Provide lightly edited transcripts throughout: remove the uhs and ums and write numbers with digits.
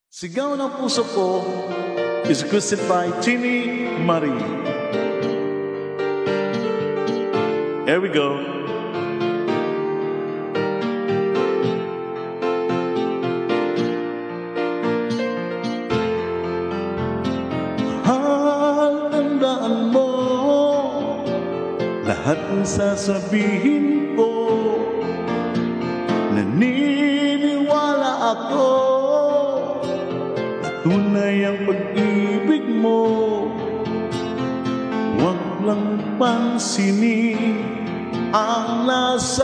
Sigaw ng puso ko is requested by Tini Marie. Here we go. Mahal, tandaan mo lahat ng sasabihin ko. Naniniwala ako tunay ang pag-ibig mo. Huwag lang pansinin ang nasa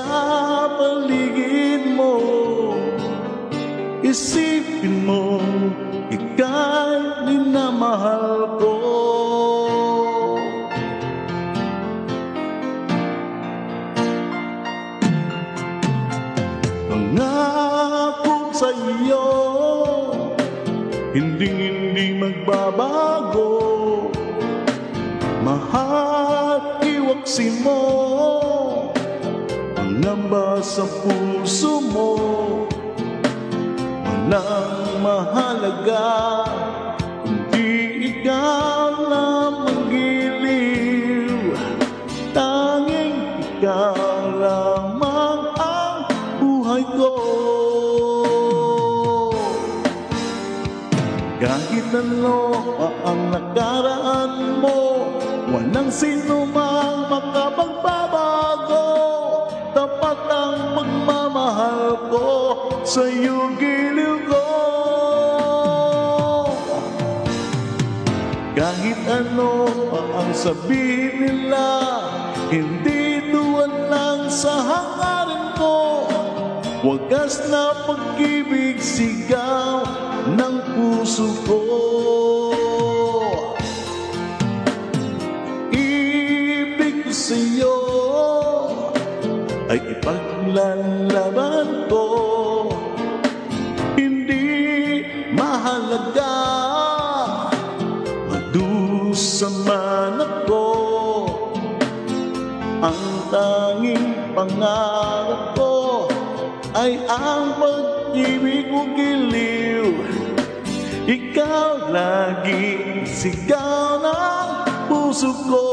paligid mo. Isipin mo, ika'y minamahal ko. Pangako sa iyo, hindi magbabago. Mahal, iwaksin mo pangamba sa puso mo. Walang mahalaga kundi ikaw na mag-iliw. Tanging ikaw lamang ang buhay ko. Kahit ano pa ang nakaraan mo, walang sino mang makapagbabago. Tapat ang pagmamahal ko sa'yo, giliw ko. Kahit ano pa ang sabihin nila, hindi tuwan lang sa hangarin ko. Wagas na pag-ibig, sigaw ng puso ko. Ibig ko sa'yo ay ipaglalaban ko. Hindi mahalaga madusa man ako. Ang tanging pangarap ko ay ang pag-ibig mo, giliw. Ikaw lagi sigaw ng puso ko.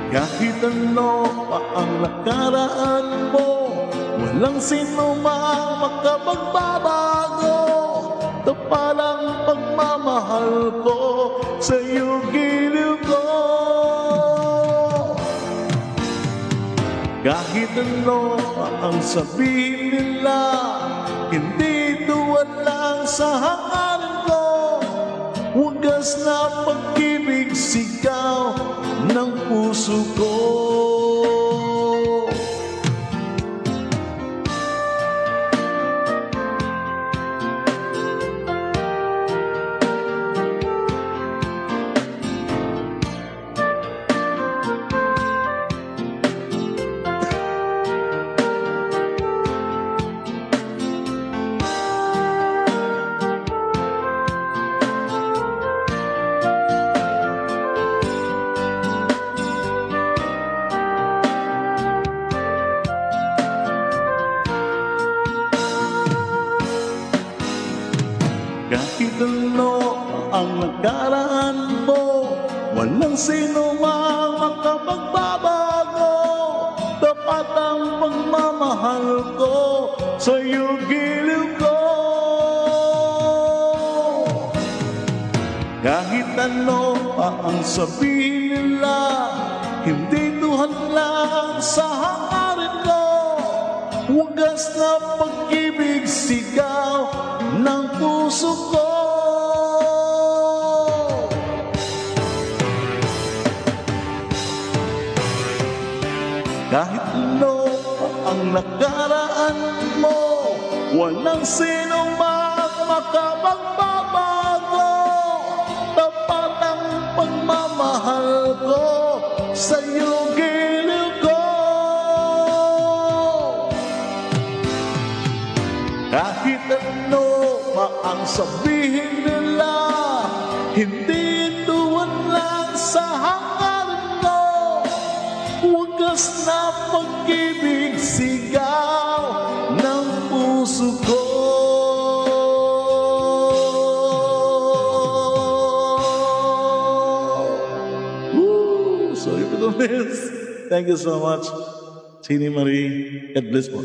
Kahit ano pa ang nakaraan mo, walang sino mang makapagbabago. Tapat ang pagmamahal ko sa'yo, giliw ko. Kahit ano pa ang sabihin nila, hindi tuwan lang sa hangarin ko. Wagas na pag-ibig, sigaw ng puso ko. Kahit ano ang nakaraan mo, walang sino mang makapagbabago. Tapat ang pagmamahal ko sa'yo, giliw ko. Kahit ano pa ang sabihin nila, hindi tuhan lang sa hangarin ko. Wagas na pag-ibig, sigaw ng puso ko. Kahit ano pa ang nakaraan mo, walang sino mang makapagbabago. Tapat ang pagmamahal ko sa'yo, giliw ko. Kahit ano pa ang sabihin nila, hindi tuwan lang sa hangarin ko. Wagas na pag-ibig, sigaw ng puso. puso ko. Woo! Sorry for the miss. Thank you so much, Chini Marie. God bless po.